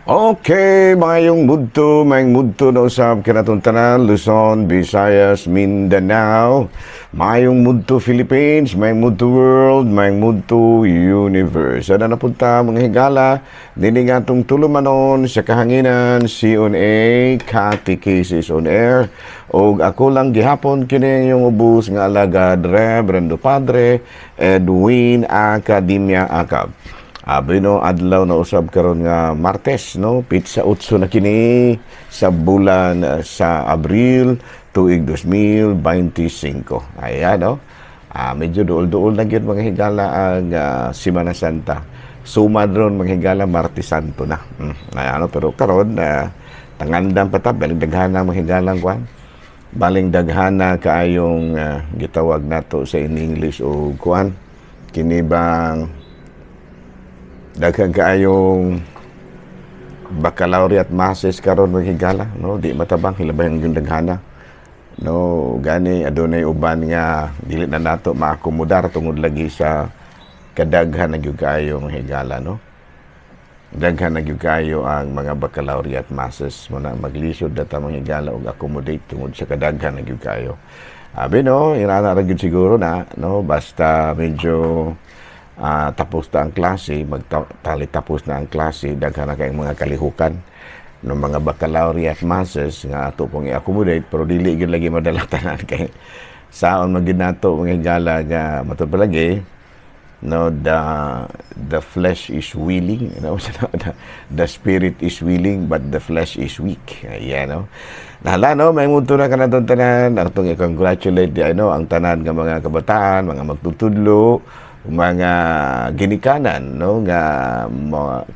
Okay, mayong mudto na usab kinatong tanan, Luzon, Visayas, Mindanao. Mayong mudto Philippines, mayong mudto world, mayong mudto universe. Ano na punta mga higala, dini nga itong tulumanon sa kahanginan, C.O.N.A. Catechesis on Air. O ako lang gihapon kini yung ubus nga alagad, Reverendo Padre Edwin Academia Acab. No, adlaw na usab karon nga Martes, no? Pitsa utso na kini sa bulan sa Abril tuig 2025. Ayan, no? Medyo duol-duol na gyud mga higala ang Semana Santa. Sumad ron mga higala Martes Santo na. Ayan, no? Pero karon tangandang patab baling daghana mga higalang kwan. Baling daghana kaayong gitawag nato sa in English o kwan. Kini bang daghang kaayong baccalaureate masses karon mga higala, no? Di matabang hilabayan yung daghana, no? Gani adunay uban nga dili na nato maakomodar tungod lagi sa kadaghan na gyud kaayo mga higala, no? Daghan na gyud kaayo ang mga baccalaureate masses mo na maglisod data mga higala og accommodate tungod sa kadaghan na gyud kaayo. No, irana ra gyud siguro na, no? Basta medyo tapos na ang klase, magtali tapos na ang klase, daghan na kayong mga kalihukan ng mga baccalaureate masses nga ato pong i-accommodate, pero dili gyud lagi madalatanan kay saon magid nato mga higala nga matud palagi, no, the flesh is willing, you know, the spirit is willing but the flesh is weak. Ayan, no. Nahala, no, may munto na kanatong tanan, atong i-congratulate di ano ang tanan nga mga kabataan, mga magtutudlo, mga ginikanan, no, nga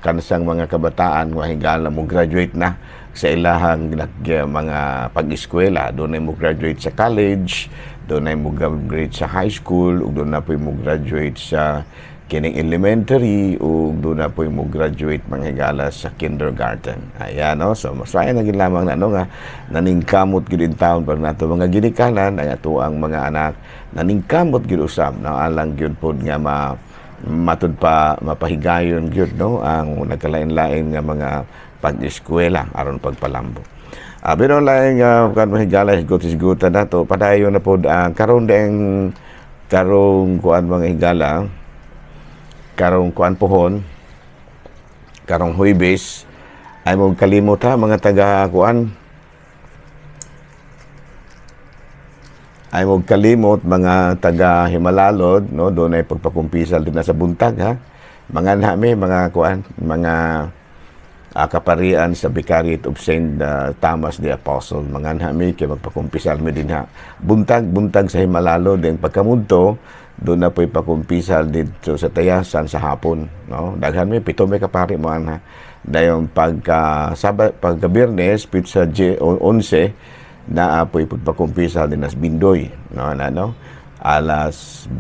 kansang mga kabataan nga higala mo graduate na sa ilahang mga pag-eskwela. Doon ay mo graduate sa college, doon ay mo graduate sa high school, ug doon na po mo graduate sa kining elementary, ug doon na po mo graduate mga higala sa kindergarten. Ayan, no, so masaya na gid lamang na ano nga naningkamot gid in town pag nato mga ginikanan ay ato ang mga anak naningkamot gid usab na alang gyud pod nga matud pa mapahigayon gyud, no, ang nagkalain-lain nga mga pag-eskwela aron pagpalambo. Pero laing kan mahigala higutan nato padayon na pod ang karon deng karong kuan mga higala, karong kuan pohon, karong Huwebes ay mo kalimot ha mga taga kuan, ay mo kalimot mga taga Himalalod, no, doon ay pagpakumpisal din na sa buntag ha. Mga nami mga kuan, mga kaparian sa Vicariate of Saint Thomas the Apostle, mga nami kay magpakumpisal mi din ha. Buntag sa Himalalod din pagkamunto doon na po'y pakumpisal dito sa Tayasan sa hapon, no? Daghan mi pito may kapari mo ha. Dayon pagka Biyernes pizza 11 na apoy pagpakumpisal din as Bindoy, no, alas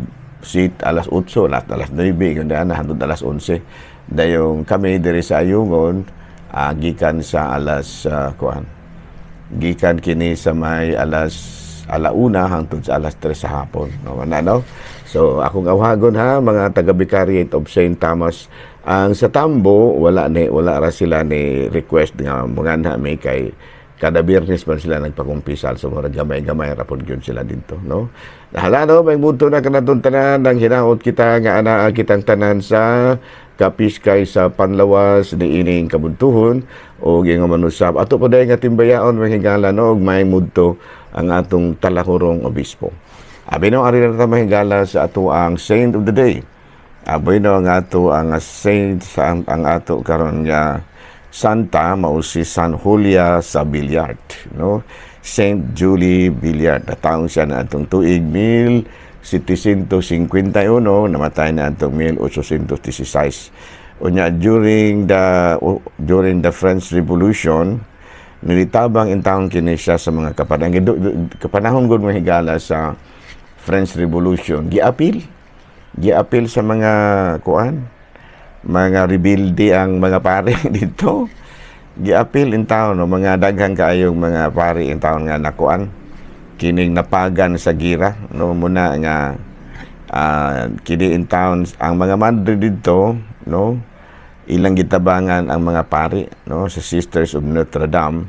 8 alas 9 kundi ana hangtod alas 11. Dayon kami diri sa Ayungon gikan sa alas gikan kini sa may alauna hangtod sa alas 3 sa hapon, no. So akong awhagon ha mga taga Vicariate of Saint Thomas, ang sa Tambo wala ra sila ni request nga mga may kay kada Biyernes man sila nagpakumpisal, so mga gamay-gamay rapod gyud sila dito, no. Hala, no, may munto na kanatong tanan nang hinaot kita nga anaa kitang tanan sa kapiskay sa panlawas ni ining kabuntuhon o nga manusab ato pa nga timbayaon mga higala, no, og may mudto ang atong talahurong obispo. No, ari na ta mahigala sa ato ang saint of the day. No, ang ato ang saint sa ang ato karon nga santa mao si San Julia sa Billiard, no, Saint Julie Billiard. Nataong siya na atong tuig 1751, namatay na atong 1816. Unya during the French Revolution nilitabang in taon kini siya sa mga kapanahon gud mahigala sa French Revolution. Giapil sa mga kuan, mga rebelde ang mga pare dito. Giapil in town, no, mga daghang kaayong mga pare in town nga nakuan kining napagan sa gira, no, muna nga kini in town ang mga madre dito, no, ilang gitabangan ang mga pari, no, sa Sisters of Notre Dame.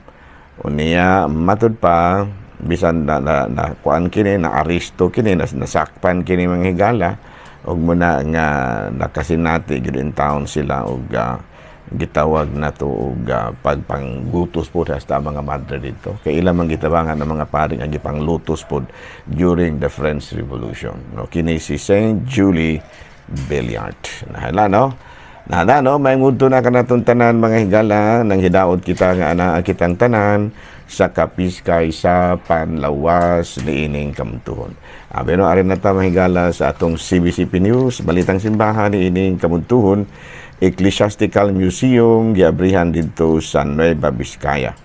Unya matud pa bisan na kuan kini, na aristo kini, nasakpan kini mga higala, og muna nga nakasinati gid in town sila og gitawag na to og pagpanggutos po sa mga madre dito. Kay ilang man gitabangan ng mga pari nga gipanglutos po during the French Revolution. No, kini si Saint Julie Belliard. Nahala, no? Nada, no, may ngudto na kanatong tanan mga higala, nang hidaot kita nga ana kitang tanan sa kapiskay sa panlawas niining kamuntuhon. Abi no, arin na ta mga higala sa atong CBCP News, balitang simbahan niining kamuntuhon, Ecclesiastical Museum giabrihan dito sa Nueva Vizcaya.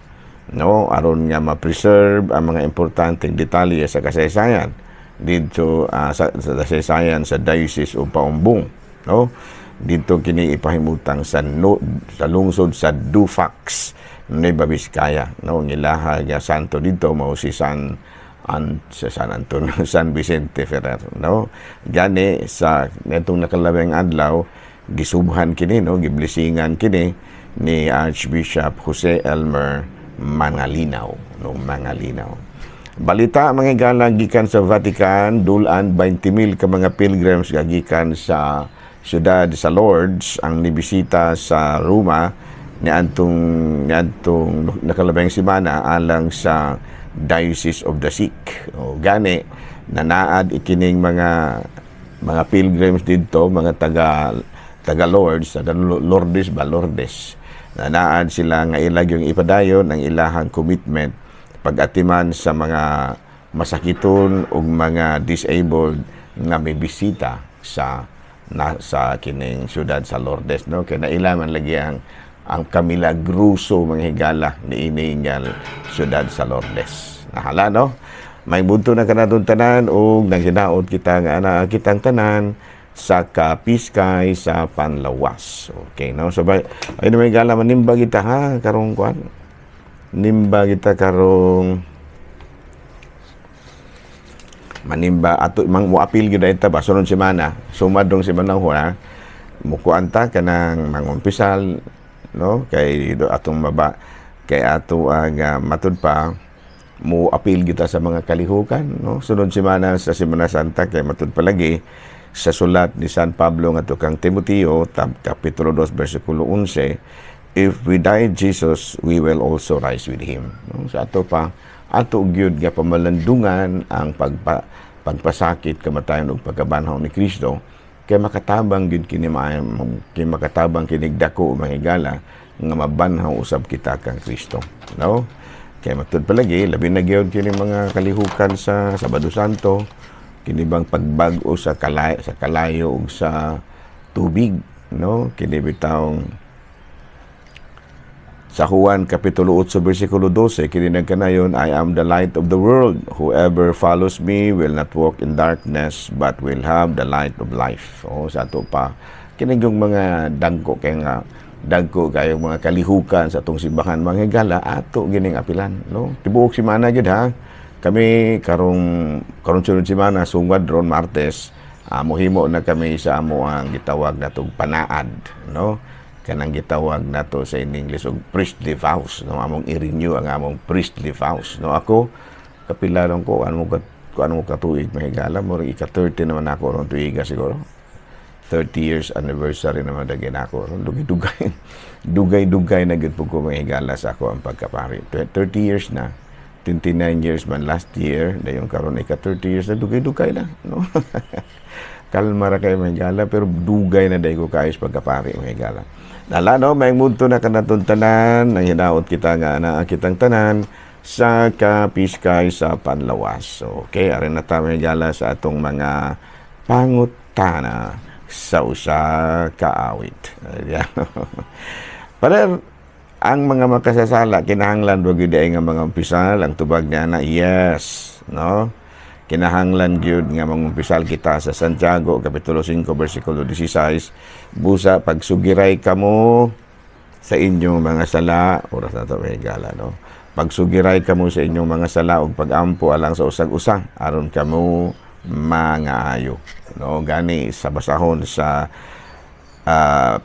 No, aron nga ma-preserve ang mga importanteng detalye sa kasaysayan dito sa kasaysayan sa Diocese of Paumbong, no? Dito kini ipahimutang sa lungsod sa Dufax, Nueva Vizcaya, no, ngilaha nga santo dito mao si San Antonio, San Vicente Ferrer, no. Gani sa netong nakalabing adlaw gisubhan kini, no, giblisingan kini ni Archbishop Jose Elmer Mangalinaw, no, Mangalinaw. Balita mga higala gikan sa Vatican, dulan 20,000 ka mga pilgrims gikan sa siyudad sa Lourdes ang nibisita sa Roma niadtong nakalabing semana alang sa Diocese of the Sick. O gani nanaad ikining mga pilgrims dito, mga taga Lourdes, Lourdes ba Lourdes. Nanaad sila nga ilag yung ipadayon ang ilahang commitment pag-atiman sa mga masakiton ug mga disabled nga may bisita sa kining syudad sa Lourdes, no, kay nailaman lagi ang kamilagruso mga higala ni iningal syudad sa Lourdes. Nahala, no, may bunto na kanatong tanan og naghinaot kita nga ana kitang tanan sa kapiskay sa panlawas. Okay, no, so ay na may higala manimba kita ha karong kwan, nimba kita karong manimba ato mang moapil gyud ita ba sunod semana, sumadong semana ho ha mukuan ta kanang mangumpisal, no, kay atong maba kay ato ang matud pa mo apil kita sa mga kalihukan, no, sunod semana sa Semana Santa kay matud pa lagi sa sulat ni San Pablo ngadto kang Timoteo kapitulo 2 bersikulo 11, if we die Jesus, we will also rise with him, no. Sa ato pa ato gyud nga pamalandungan ang pagpasakit, kamatayon ug pagkabanhaw ni Kristo, kay makatabang gyud kini kay makatabang kinig dako mga higala nga mabanhaw usab kita kang Kristo, no. Kay matud palagi labi na gyud kini mga kalihukan sa Sabado Santo, kini bang pagbag-o sa kalayo ug sa tubig, no, kini bitawng sa Juan kapitulo 8 bersikulo 12 kini nagkanayon, I am the light of the world, whoever follows me will not walk in darkness but will have the light of life. O sa ato pa kini yung mga dagko kay nga dagko kayo mga kalihukan sa atong simbahan mga higala ato gining apilan, no. Tibuok semana gyud ha kami karong sunod semana sungwad ron Martes mohimo na kami sa amo ang gitawag natong panaad, no, kanang gitawag nato sa English og priestly vows, no, among i-renew ang among priestly vows, no. Ako kapilaron ko ano ka tuig mahigala mo ika 30 naman ako ron tuiga siguro 30 years anniversary naman dagin ako ron dugay na gid pud ko mahigala sa ako ang pagkapari 30 years na 29 years man last year dayon karon ika 30 years na dugay na, no. Kalma ra kay mahigala pero dugay na day ko kaayos pagkapari mahigala. Nala, no, may munto na kanatong tanan nang hinaot kita nga na kitang tanan sa kapiskay sa panlawas. Okay, arin na tayo gala sa atong mga pangutana sa usa ka awit. Para ang mga makasasala kinahanglan wag gyud nga mga umpisal ang tubag niya na yes, no. Kinahanglan gyud nga mangumpisal kita sa Santiago kapitulo 5 bersikulo 16, busa pagsugiray kamo sa inyong mga sala, oras na to may gala, no. Pagsugiray kamo sa inyong mga sala ug pagampo alang sa usag-usang aron kamo mangaayo, no. Gani sa basahon sa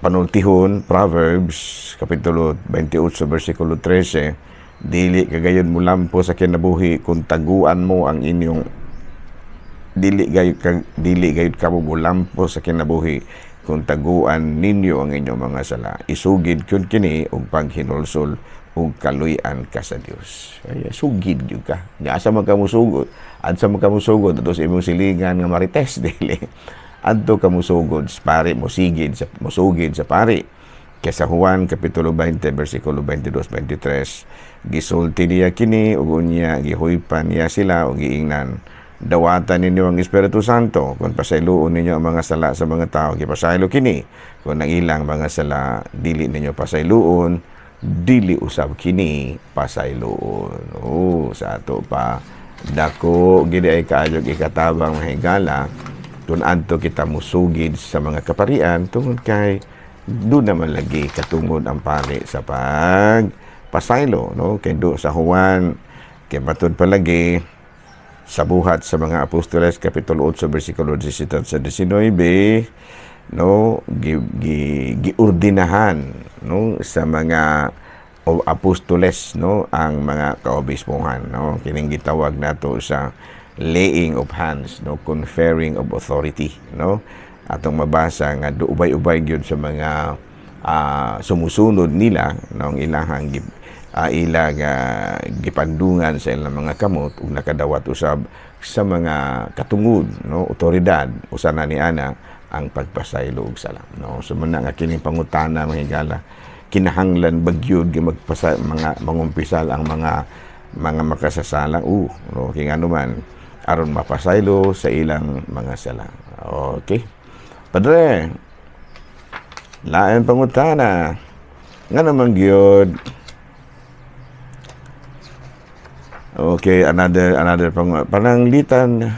panultihon, Proverbs, Kapitulo 28, versikulo 13, dili kagayon mo lampo sa kinabuhi kung taguan mo ang inyong dili gayud ka mo lampo sa kinabuhi kung taguan ninyo ang inyong mga sala. Isugid kun kini og paghinulsol ug kaluy-an ka sa Dios. Ay sugid gyud ka. Asa man ka musugod? Adsa man ka musugod ato sa imong silingan nga marites dili. Adto ka musugod sa pari musugid sa pari. Kaya sa Juan Kapitulo 20 versikulo 22-23 gisulti niya kini ug unya gihuypan niya sila ug giingnan, dawatan ninyo ang Espiritu Santo kung pasayloon ninyo ang mga sala sa mga tao, gipasaylo kini kung ang ilang mga sala dili ninyo pasayloon, dili usab kini pasayloon. Sa ato pa dako gid ay kaayog ikatabang mahigala kung adto kita musugid sa mga kaparian tungod kay doon naman lagi katungod ang pari sa pagpasaylo, no? Kay do sa Juan kay matod palagi sa buhat sa mga apostoles Kapitulo 8 versikulo 17 sa 19, no, giordinahan, no, sa mga apostoles, no, ang mga kaobispohan, no, kining gitawag nato sa laying of hands, no, conferring of authority, no. Atong mabasa nga ubay-ubay gyud sa mga sumusunod nila ng ilahang gipandungan sa ilang mga kamot ug nakadawat usab sa mga katungod, no, otoridad usa na ni ana ang pagpasaylo og sala, no. So man nga kining pangutana mahigala, kinahanglan bagyod nga mga mangumpisal ang mga makasasala no, kay ngano man aron mapasaylo sa ilang mga sala. Okay. Padre, lain pangutana. Nga naman gyud. Okay, another pananglitan.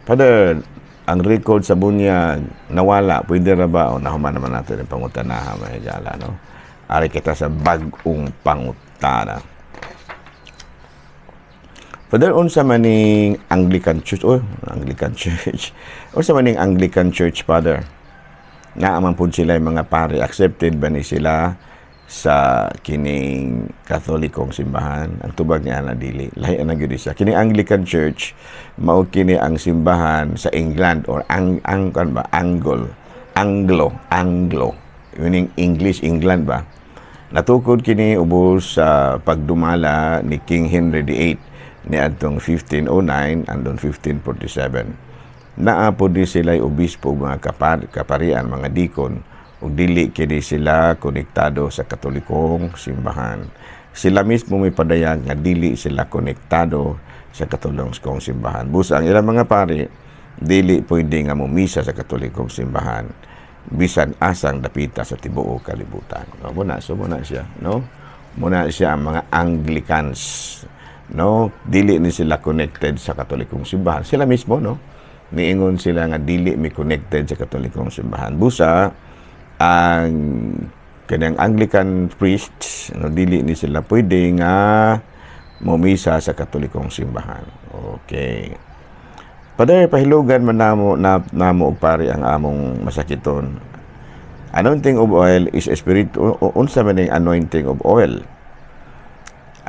Padre, ang record sa bunyag nawala, pwede ra ba o nahuman naman natin ang pangutana mahigala, no? Ari kita sa bag-ong pangutana. Padre, unsa maning Anglican Church, unsa maning Anglican Church, Father? Naaman pud sila yung mga pari, accepted ba ni sila sa kining Katolikong simbahan? Ang tubag niya na dili, lahi na gyud siya. Kining Anglican Church mao kini ang simbahan sa England or Anglo, meaning English England ba? Natukod kini ubos sa pagdumala ni King Henry VIII ni adtong 1509 andon 1547. Naapod di sila obispo mga kaparian, mga dikon, ug dili kini sila konektado sa Katolikong simbahan. Sila mismo may padayag nga dili sila konektado sa Katolikong simbahan. Busa ang ilang mga pari dili pwede nga mumisa sa Katolikong simbahan bisan asang dapita sa tibuok kalibutan. No, muna siya, no? Muna siya ang mga Anglicans, no, dili ni sila connected sa Katolikong simbahan. Sila mismo, no, niingon sila nga dili mi connected sa Katolikong simbahan. Busa ang kanang Anglican priests, no, dili ni sila pwede nga mumisa sa Katolikong simbahan. Okay. Padre, pahilugan man namo og pari ang among masakiton. Anointing of oil is a spirit. Unsa man ang anointing of oil?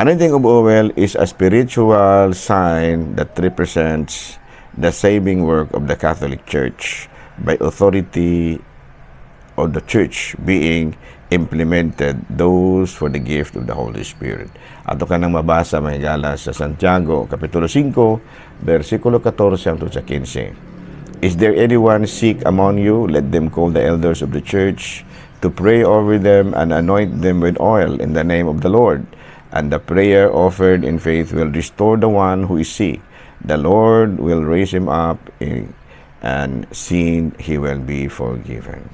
Anointing of oil is a spiritual sign that represents the saving work of the Catholic Church by authority of the Church being implemented those for the gift of the Holy Spirit. Ato ka nang mabasa mahigala sa Santiago Kapitulo 5 versikulo 14 hangtod sa 15. Is there anyone sick among you? Let them call the elders of the church to pray over them and anoint them with oil in the name of the Lord. And the prayer offered in faith will restore the one who is sick. The Lord will raise him up, and sin he will be forgiven.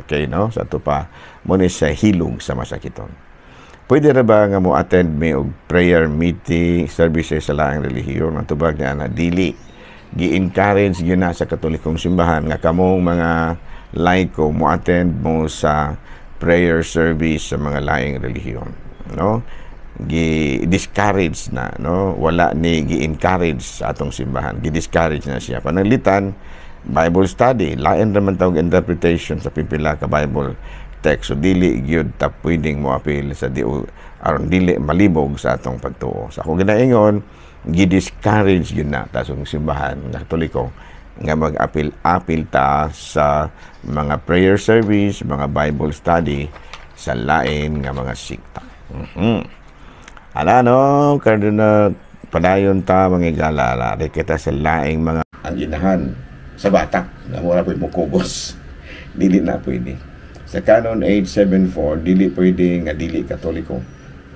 Okay, no? Sa ito pa, muna sa hilong sa masakiton. Pwede na ba nga mo attend may og prayer meeting, services sa laing relihiyon? Ang tubag niya na dili. Gi-encourage yun na sa Katolikong simbahan nga kamong mga laiko mo attend mo sa prayer service sa mga laing relihiyon. No? Gi-discourage na, no? Wala ni gi-encourage sa atong simbahan. Gi-discourage na siya. Pananglitan, Bible study, lain naman tawag interpretation sa pipila ka Bible text. So dili gyud ta pwedeng mo apil sa aron dili malibog sa atong pagtuo. Sa akong ginaingon, gi-discourage gyud na ta sa simbahan nga Katoliko nga mag-apil ta sa mga prayer service, mga Bible study sa lain nga mga sikta. Ano, kaya na padayon ta mga galala, kita sa laing mga ang inahan sa bata, nga muna po mukugos. Dili na pwede. Sa Canon 874, dili pwede nga dili Katoliko.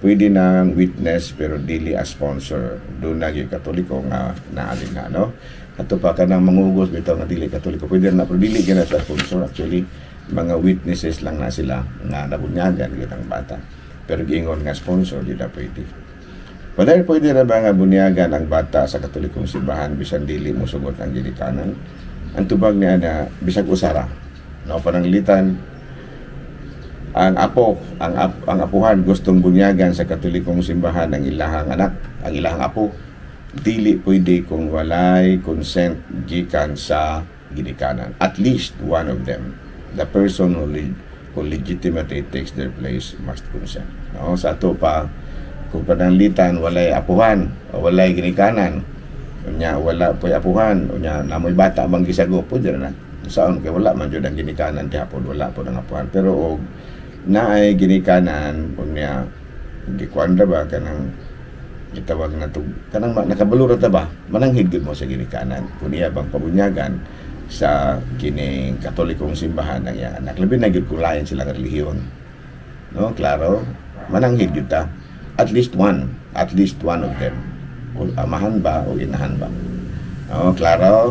Pwede ng witness pero dili as sponsor. Doon na yung Katoliko nga naalin na, no? Ato pa ka ng mangugos bitaw nga dili Katoliko. Pwede na pero dili gina sa sponsor. Actually, mga witnesses lang na sila nga nabunyagan ang bata. Pero giingon nga sponsor, di na pwede. Pwede na ba nga bunyagan ang bata sa Katolikong simbahan bisan dili mo sugot ang ginikanan? Ang tubag niya na bisag usara. No, pananglitan, ang apuhan gustong bunyagan sa Katolikong simbahan ang ilahang anak, ang ilahang apo. Dili pwede kung walay consent gikan sa ginikanan. At least one of them, the person who legitimately takes their place must consent. No? Sa ato pa, kung pananglitan, walay apuhan, o walay ginikanan, unya wala po'y apuhan, unya namoy bata bang gisago po dyan na. Saan kay wala man dyan ang ginikanan, tihapon wala po ng apuhan. Pero og naay ginikanan, unya, gikwanda ba kanang itawag na ito, kanang nakabalura ta ba, mananghid mo sa ginikanan, kung iya bang pabunyagan, sa kining Katolikong simbahan ng iyang anak. Labi na gyud kulayan silang relihiyon. No, klaro, mananghid gyud ta. At least one of them. O amahan ba o inahan ba. No, klaro.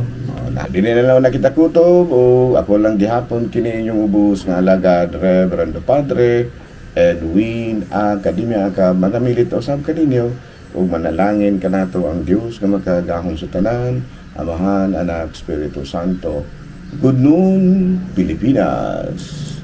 Na dili na lang nakita kutob o ako lang gihapon kini inyong ubos nga alagad Reverendo Padre Edwin Academia ka manamilit usab kaninyo ug manalangin kanato ang Dios nga makagahom sa tanan. Amahan, Anak, Espiritu Santo. Good noon, Pilipinas!